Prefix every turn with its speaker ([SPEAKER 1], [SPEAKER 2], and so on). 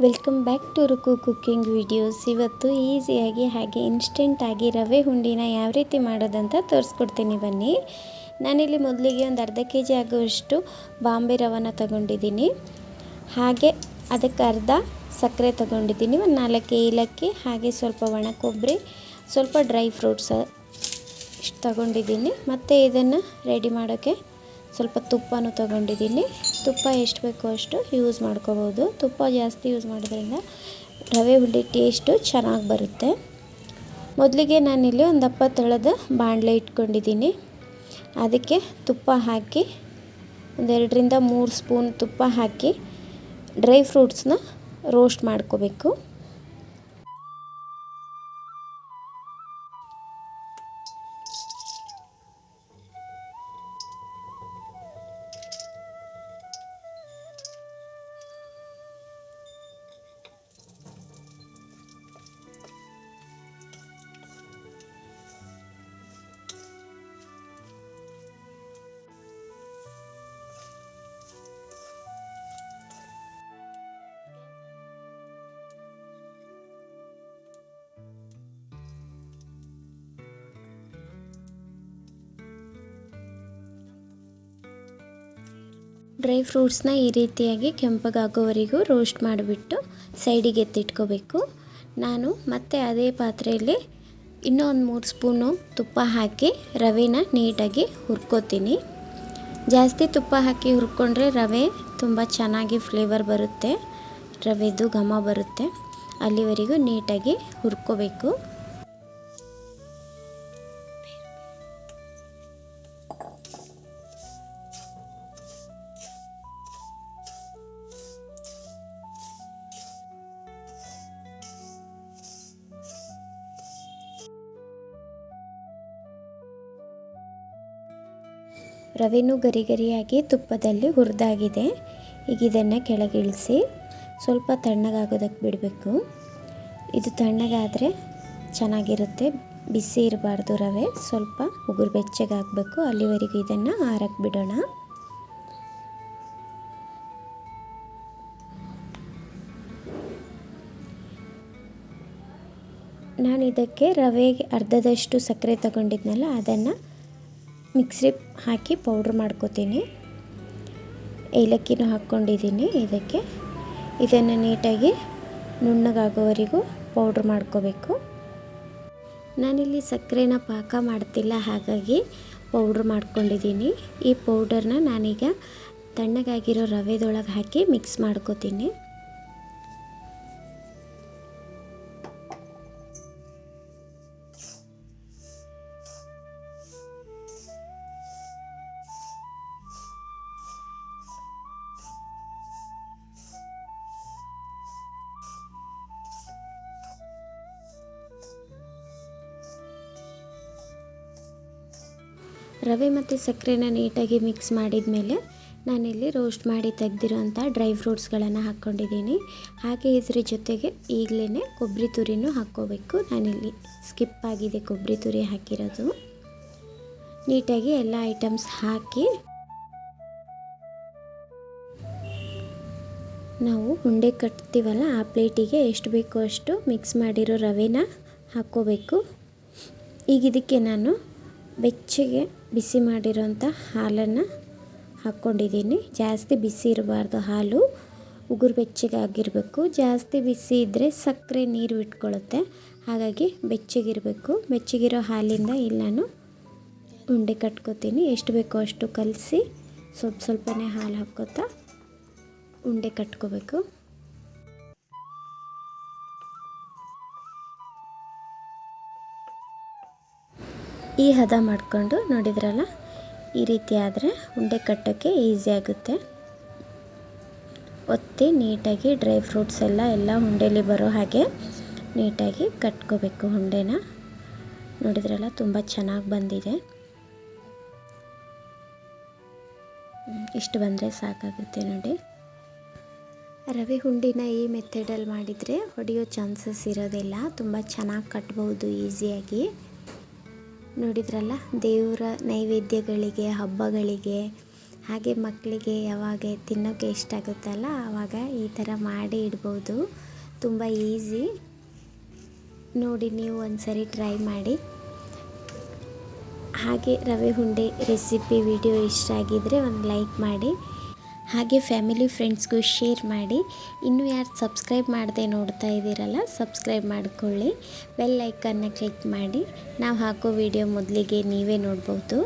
[SPEAKER 1] Welcome back to Ruku cooking videos. ಇವತ್ತು ಈಸಿಯಾಗಿ ಹಾಗೆ ಇನ್ಸ್ಟೆಂಟಾಗಿ ರವೆ ಉಂಡಿನ ಯಾವ ರೀತಿ ಮಾಡೋದಂತ ತೋರಿಸ್ಕೊಡ್ತೀನಿ ಬನ್ನಿ. ನಾನಿಲ್ಲಿ ಮೊದಲಿಗೆ ಒಂದು ಅರ್ಧ kg ಆಗುವಷ್ಟು ಬಾಂಬೆ ರವೆನ ತಗೊಂಡಿದ್ದೀನಿ. ಹಾಗೆ ಅದಕ್ಕೆ ಅರ್ಧ ಸಕ್ಕರೆ ತಗೊಂಡಿದ್ದೀನಿ, ಒಂದು 4 ಏಲಕ್ಕಿ, ಹಾಗೆ ಸ್ವಲ್ಪ ಒಣ ಕೊಬ್ಬರಿ, ಸ್ವಲ್ಪ ಡ್ರೈ ಫ್ರೂಟ್ಸ್ ಇಷ್ಟು ತಗೊಂಡಿದ್ದೀನಿ. ಮತ್ತು ಇದನ್ನು ರೆಡಿ ಮಾಡೋಕ್ಕೆ ಸ್ವಲ್ಪ ತುಪ್ಪನೂ ತಗೊಂಡಿದ್ದೀನಿ. ತುಪ್ಪ ಎಷ್ಟು ಬೇಕೋ ಅಷ್ಟು ಯೂಸ್ ಮಾಡ್ಕೋಬೋದು. ತುಪ್ಪ ಜಾಸ್ತಿ ಯೂಸ್ ಮಾಡೋದ್ರಿಂದ ರವೆ ಉಂಡೆ ಟೇಸ್ಟು ಚೆನ್ನಾಗಿ ಬರುತ್ತೆ. ಮೊದಲಿಗೆ ನಾನಿಲ್ಲಿ ಒಂದು ದಪ್ಪ ತಳದ ಬಾಣಲೆ ಇಟ್ಕೊಂಡಿದ್ದೀನಿ. ಅದಕ್ಕೆ ತುಪ್ಪ ಹಾಕಿ ಒಂದು 2ರಿಂದ 3 ಸ್ಪೂನ್ ತುಪ್ಪ ಹಾಕಿ ಡ್ರೈ ಫ್ರೂಟ್ಸ್ನ ರೋಸ್ಟ್ ಮಾಡ್ಕೋಬೇಕು. ಡ್ರೈ ಫ್ರೂಟ್ಸ್ನ ಈ ರೀತಿಯಾಗಿ ಕೆಂಪಗಾಗೋವರೆಗೂ ರೋಸ್ಟ್ ಮಾಡಿಬಿಟ್ಟು ಸೈಡಿಗೆ ಎತ್ತಿಟ್ಕೋಬೇಕು. ನಾನು ಮತ್ತೆ ಅದೇ ಪಾತ್ರೆಯಲ್ಲಿ ಇನ್ನೂ ಒಂದು 3 ಸ್ಪೂನು ತುಪ್ಪ ಹಾಕಿ ರವೆನ ನೀಟಾಗಿ ಹುರ್ಕೋತೀನಿ. ಜಾಸ್ತಿ ತುಪ್ಪ ಹಾಕಿ ಹುರ್ಕೊಂಡ್ರೆ ರವೆ ತುಂಬ ಚೆನ್ನಾಗಿ ಫ್ಲೇವರ್ ಬರುತ್ತೆ, ರವೆದು ಘಮ ಬರುತ್ತೆ. ಅಲ್ಲಿವರೆಗೂ ನೀಟಾಗಿ ಹುರ್ಕೋಬೇಕು. ರವೆನೂ ಗರಿ ಗರಿಯಾಗಿ ತುಪ್ಪದಲ್ಲಿ ಹುರಿದಾಗಿದೆ. ಈಗ ಇದನ್ನು ಕೆಳಗಿಳಿಸಿ ಸ್ವಲ್ಪ ತಣ್ಣಗಾಗೋದಕ್ಕೆ ಬಿಡಬೇಕು. ಇದು ತಣ್ಣಗಾದರೆ ಚೆನ್ನಾಗಿರುತ್ತೆ, ಬಿಸಿ ಇರಬಾರ್ದು. ರವೆ ಸ್ವಲ್ಪ ಉಗುರು ಬೆಚ್ಚಗಾಗಬೇಕು. ಅಲ್ಲಿವರೆಗೂ ಇದನ್ನು ಆರಕ್ಕೆ ಬಿಡೋಣ. ನಾನು ಇದಕ್ಕೆ ರವೆಗೆ ಅರ್ಧದಷ್ಟು ಸಕ್ಕರೆ ತಗೊಂಡಿದ್ನಲ್ಲ, ಅದನ್ನು ಮಿಕ್ಸಿ ಹಾಕಿ ಪೌಡ್ರ್ ಮಾಡ್ಕೋತೀನಿ. ಏಲಕ್ಕಿನೂ ಹಾಕ್ಕೊಂಡಿದ್ದೀನಿ ಇದಕ್ಕೆ. ಇದನ್ನು ನೀಟಾಗಿ ನುಣ್ಣಗಾಗೋವರೆಗೂ ಪೌಡ್ರ್ ಮಾಡ್ಕೋಬೇಕು. ನಾನಿಲ್ಲಿ ಸಕ್ಕರೆನ ಪಾಕ ಮಾಡ್ತಿಲ್ಲ, ಹಾಗಾಗಿ ಪೌಡ್ರ್ ಮಾಡ್ಕೊಂಡಿದ್ದೀನಿ. ಈ ಪೌಡರ್ನ ನಾನೀಗ ತಣ್ಣಗಾಗಿರೋ ರವೆದೊಳಗೆ ಹಾಕಿ ಮಿಕ್ಸ್ ಮಾಡ್ಕೋತೀನಿ. ರವೆ ಮತ್ತು ಸಕ್ಕರೆನ ನೀಟಾಗಿ ಮಿಕ್ಸ್ ಮಾಡಿದ ಮೇಲೆ ನಾನಿಲ್ಲಿ ರೋಸ್ಟ್ ಮಾಡಿ ತೆಗೆದಿರೋಂಥ ಡ್ರೈ ಫ್ರೂಟ್ಸ್ಗಳನ್ನು ಹಾಕ್ಕೊಂಡಿದ್ದೀನಿ. ಹಾಗೆ ಇದ್ರ ಜೊತೆಗೆ ಈಗಲೇ ಕೊಬ್ಬರಿ ತುರಿನೂ ಹಾಕ್ಕೋಬೇಕು. ನಾನಿಲ್ಲಿ ಸ್ಕಿಪ್ ಆಗಿದೆ ಕೊಬ್ಬರಿ ತುರಿ ಹಾಕಿರೋದು. ನೀಟಾಗಿ ಎಲ್ಲ ಐಟಮ್ಸ್ ಹಾಕಿ ನಾವು ಉಂಡೆ ಕಟ್ತೀವಲ್ಲ, ಆ ಪ್ಲೇಟಿಗೆ ಎಷ್ಟು ಬೇಕೋ ಅಷ್ಟು ಮಿಕ್ಸ್ ಮಾಡಿರೋ ರವೆನ ಹಾಕ್ಕೋಬೇಕು. ಈಗ ಇದಕ್ಕೆ ನಾನು ಬೆಚ್ಚಗೆ ಬಿಸಿ ಮಾಡಿರೋಂಥ ಹಾಲನ್ನು ಹಾಕ್ಕೊಂಡಿದ್ದೀನಿ. ಜಾಸ್ತಿ ಬಿಸಿ ಇರಬಾರ್ದು, ಹಾಲು ಉಗುರು ಬೆಚ್ಚಗಾಗಿರಬೇಕು. ಜಾಸ್ತಿ ಬಿಸಿ ಇದ್ದರೆ ಸಕ್ಕರೆ ನೀರು ಇಟ್ಕೊಳ್ಳುತ್ತೆ, ಹಾಗಾಗಿ ಬೆಚ್ಚಗಿರಬೇಕು. ಬೆಚ್ಚಗಿರೋ ಹಾಲಿಂದ ಇಲ್ಲಿ ನಾನು ಉಂಡೆ ಕಟ್ಕೋತೀನಿ. ಎಷ್ಟು ಬೇಕೋ ಅಷ್ಟು ಕಲಸಿ ಸ್ವಲ್ಪನೇ ಹಾಲು ಹಾಕ್ಕೋತಾ ಉಂಡೆ ಕಟ್ಕೋಬೇಕು. ಈ ಹದ ಮಾಡಿಕೊಂಡು ನೋಡಿದ್ರಲ್ಲ, ಈ ರೀತಿ ಆದರೆ ಉಂಡೆ ಕಟ್ಟೋಕ್ಕೆ ಈಸಿ ಆಗುತ್ತೆ. ಒತ್ತಿ ನೀಟಾಗಿ ಡ್ರೈ ಫ್ರೂಟ್ಸ್ ಎಲ್ಲ ಉಂಡೆಲಿ ಬರೋ ಹಾಗೆ ನೀಟಾಗಿ ಕಟ್ಕೋಬೇಕು ಉಂಡೆನ. ನೋಡಿದ್ರಲ್ಲ, ತುಂಬ ಚೆನ್ನಾಗಿ ಬಂದಿದೆ. ಇಷ್ಟು ಬಂದರೆ ಸಾಕಾಗುತ್ತೆ ನೋಡಿ. ರವೆ ಉಂಡಿನ ಈ ಮೆಥಡಲ್ಲಿ ಮಾಡಿದರೆ ಹೊಡೆಯೋ ಚಾನ್ಸಸ್ ಇರೋದಿಲ್ಲ, ತುಂಬ ಚೆನ್ನಾಗಿ ಕಟ್ಬೋದು ಈಸಿಯಾಗಿ. ನೋಡಿದ್ರಲ್ಲ, ದೇವರ ನೈವೇದ್ಯಗಳಿಗೆ, ಹಬ್ಬಗಳಿಗೆ, ಹಾಗೆ ಮಕ್ಕಳಿಗೆ ಯಾವಾಗ ತಿನ್ನೋಕ್ಕೆ ಇಷ್ಟ ಆಗುತ್ತಲ್ಲ ಆವಾಗ ಈ ಥರ ಮಾಡಿ ಇಡ್ಬೋದು. ತುಂಬ ಈಸಿ, ನೋಡಿ ನೀವು ಒಂದ್ಸರಿ ಟ್ರೈ ಮಾಡಿ. ಹಾಗೆ ರವೆ ಉಂಡೆ ರೆಸಿಪಿ ವಿಡಿಯೋ ಇಷ್ಟ ಆಗಿದ್ದರೆ ಒಂದು ಲೈಕ್ ಮಾಡಿ, ಹಾಗೆ ಫ್ಯಾಮಿಲಿ ಫ್ರೆಂಡ್ಸ್ಗೂ ಶೇರ್ ಮಾಡಿ. ಇನ್ನೂ ಯಾರು ಸಬ್ಸ್ಕ್ರೈಬ್ ಮಾಡದೆ ನೋಡ್ತಾ ಇದ್ದೀರಲ್ಲ ಸಬ್ಸ್ಕ್ರೈಬ್ ಮಾಡಿಕೊಳ್ಳಿ, ಬೆಲ್ ಐಕನ್ನ ಕ್ಲಿಕ್ ಮಾಡಿ. ನಾವು ಹಾಕೋ ವಿಡಿಯೋ ಮೊದಲಿಗೆ ನೀವೇ ನೋಡ್ಬೋದು.